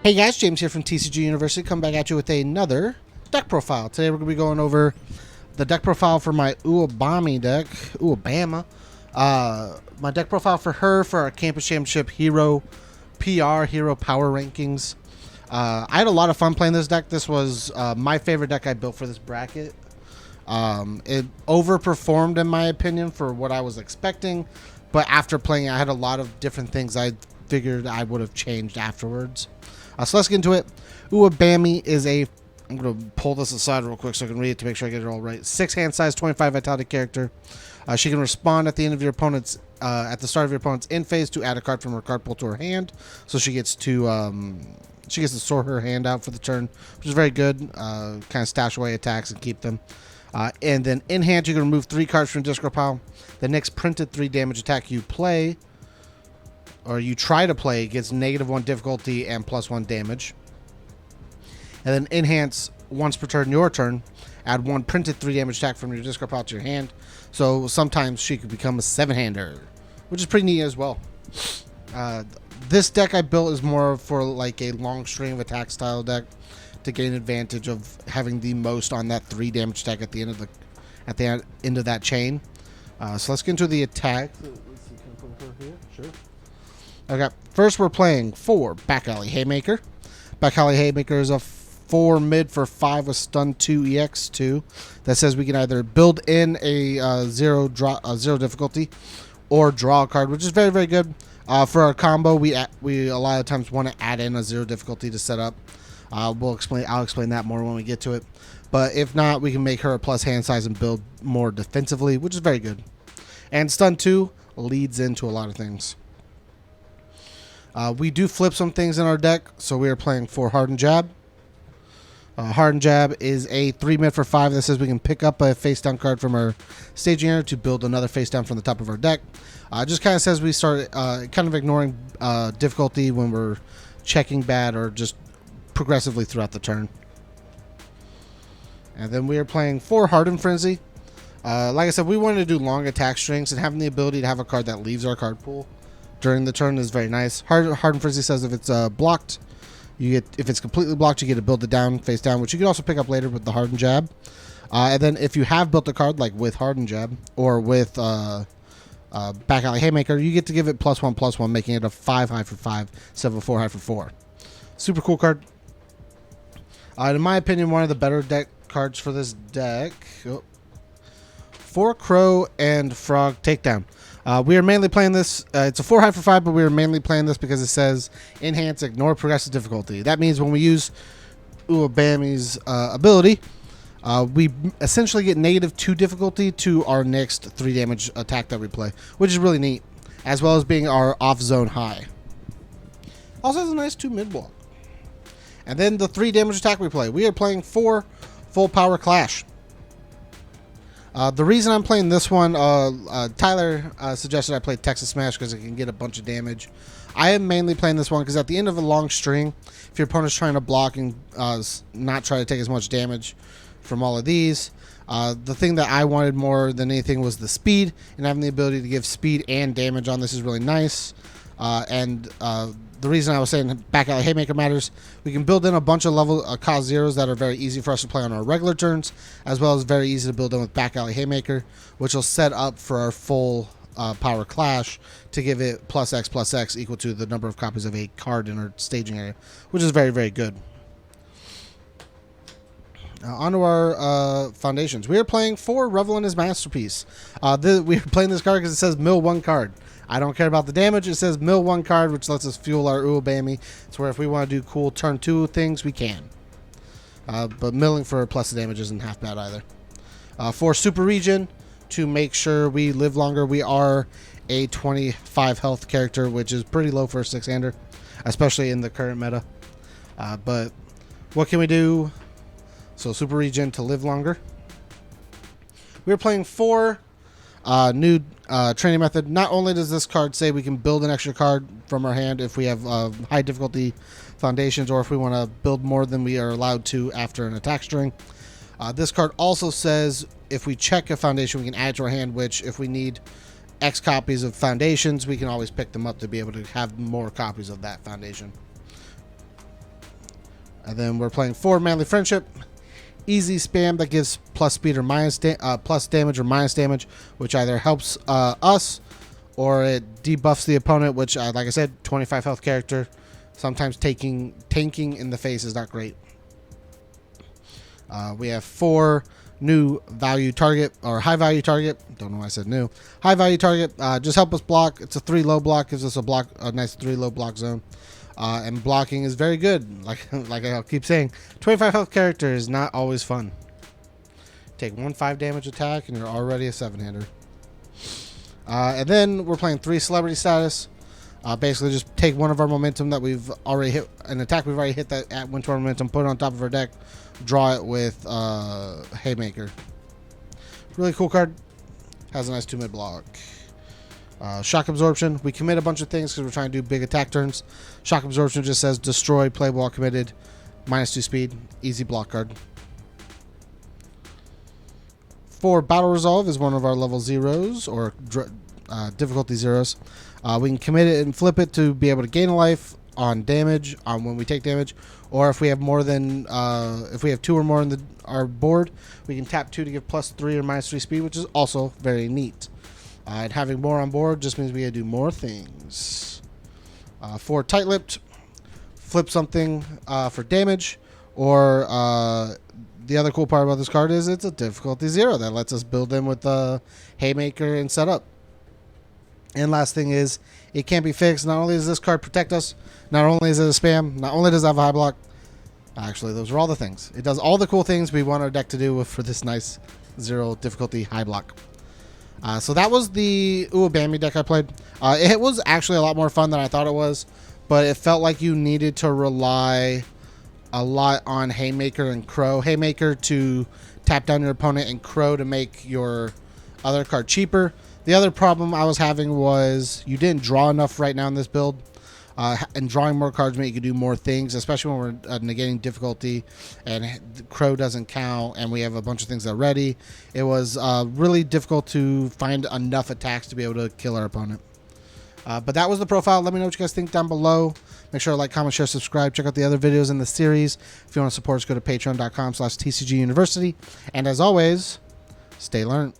Hey guys, James here from TCG University. Come back at you with another deck profile. Today we're going to be going over the deck profile for my Uwabami deck. Uwabama. My deck profile for her for our Campus Championship Hero PR, Hero Power Rankings. I had a lot of fun playing this deck. This was my favorite deck I built for this bracket. It overperformed in my opinion for what I was expecting. But after playing it, I had a lot of different things I figured I would have changed afterwards. So let's get into it. Uwabami is I'm going to pull this aside real quick so I can read it to make sure I get it all right. 6 hand size, 25 vitality character. She can respond at the end of your opponent's, at the start of your opponent's end phase to add a card from her card pool to her hand. So she gets to sort her hand out for the turn, which is very good. Kind of stash away attacks and keep them. And then in hand, you can remove 3 cards from your discard pile. The next printed 3 damage attack you play, or you try to play, gets -1 difficulty and +1 damage. And then enhance once per turn, your turn, add 1 printed 3 damage attack from your discard pile to your hand. So sometimes she could become a 7-hander, which is pretty neat as well. This deck I built is more for like a long string of attack style deck to gain advantage of having the most on that 3 damage attack at the end of that chain. So let's get into the attack. Let's see, can I put her here? Sure. Okay, first we're playing 4 Back Alley Haymaker. Back Alley Haymaker is a 4 mid for 5 with stun 2 EX2 that says we can either build in a zero difficulty or draw a card, which is very, very good. For our combo, we a lot of times want to add in a 0 difficulty to set up. I'll explain that more when we get to it. But if not, we can make her a plus hand size and build more defensively, which is very good. And stun 2 leads into a lot of things. We do flip some things in our deck, so we are playing 4 Hardened Jab. Hardened Jab is a 3 mid for 5 that says we can pick up a face down card from our staging area to build another face down from the top of our deck. Just kind of says we start kind of ignoring difficulty when we're checking bad or just progressively throughout the turn. And then we are playing 4 Hardened Frenzy. Like I said, we wanted to do long attack strings, and having the ability to have a card that leaves our card pool during the turn is very nice. Hardened Frenzy says if it's blocked, if it's completely blocked, you get to build it down, face down, which you can also pick up later with the Hardened Jab. And then if you have built a card like with Hardened Jab or with Back Alley Haymaker, you get to give it +1/+1, making it a 5 high for 5 instead of a 4 high for 4. Super cool card. In my opinion, one of the better deck cards for this deck. 4 Crow and Frog Takedown. We are mainly playing this. It's a 4 high for 5, but we are mainly playing this because it says enhance, ignore progressive difficulty. That means when we use Uwabami's ability, we essentially get -2 difficulty to our next 3 damage attack that we play, which is really neat, as well as being our off zone high. Also has a nice 2 mid block. And then the 3 damage attack we play. We are playing 4 Full Power Clash. The reason I'm playing this one, Tyler suggested I play Texas Smash because it can get a bunch of damage. I am mainly playing this one because at the end of a long string, if your opponent's trying to block and not try to take as much damage from all of these, the thing that I wanted more than anything was the speed, and having the ability to give speed and damage on this is really nice. The reason I was saying Back Alley Haymaker matters, we can build in a bunch of level cost zeros that are very easy for us to play on our regular turns, as well as very easy to build in with Back Alley Haymaker, which will set up for our full power clash to give it +X equal to the number of copies of a card in our staging area, which is very, very good. Onto our foundations. We are playing 4 Revel in His Masterpiece. We are playing this card because it says mill 1 card. I don't care about the damage. It says mill 1 card, which lets us fuel our Uwabami. It's where if we want to do cool turn 2 things, we can. But milling for plus damage isn't half bad either. 4 Super Regen to make sure we live longer. We are a 25 health character, which is pretty low for a 6-hander, especially in the current meta. But what can we do? So Super Regen to live longer. We're playing 4 new training method. Not only does this card say we can build an extra card from our hand if we have high difficulty foundations, or if we want to build more than we are allowed to after an attack string. This card also says if we check a foundation, we can add it to our hand, which if we need X copies of foundations, we can always pick them up to be able to have more copies of that foundation. And then we're playing 4 Manly Friendship. Easy spam that gives plus speed or plus damage or minus damage, which either helps us or it debuffs the opponent, which, like I said, 25 health character. Sometimes tanking in the face is not great. We have 4 new value target or high value target. Don't know why I said new. High value target. Just help us block. It's a 3 low block. Gives us a nice 3 low block zone. And blocking is very good. Like I keep saying, 25 health character is not always fun. Take 1 5 damage attack and you're already a 7-hander. And then we're playing 3 celebrity status. Basically just take one of our momentum that we've already hit, an attack we've already hit that at win to our momentum, put it on top of our deck, draw it with Haymaker. Really cool card. Has a nice 2-mid block. Shock Absorption. We commit a bunch of things because we're trying to do big attack turns. Shock Absorption just says destroy, play while committed, -2 speed, easy block card. 4 Battle Resolve is one of our level 0s or difficulty 0s. We can commit it and flip it to be able to gain a life on damage when we take damage, or if we have more than if we have 2 or more in our board, we can tap 2 to give +3 or -3 speed, which is also very neat. And having more on board just means we gotta do more things. 4 Tight-Lipped, flip something for damage, or the other cool part about this card is it's a difficulty 0 that lets us build in with the Haymaker and setup. And last thing is, it can't be fixed. Not only does this card protect us, not only is it a spam, not only does it have a high block, actually those are all the things. It does all the cool things we want our deck to do for this nice 0 difficulty high block. So that was the Uwabami deck I played. It was actually a lot more fun than I thought it was, but it felt like you needed to rely a lot on Haymaker and Crow. Haymaker to tap down your opponent and Crow to make your other card cheaper. The other problem I was having was you didn't draw enough right now in this build. And drawing more cards meant you could do more things, especially when we're negating difficulty and Crow doesn't count and we have a bunch of things already. It was really difficult to find enough attacks to be able to kill our opponent. But that was the profile. Let me know what you guys think down below. Make sure to like, comment, share, subscribe. Check out the other videos in the series. If you want to support us, go to patreon.com/TCGUniversity. And as always, stay learned.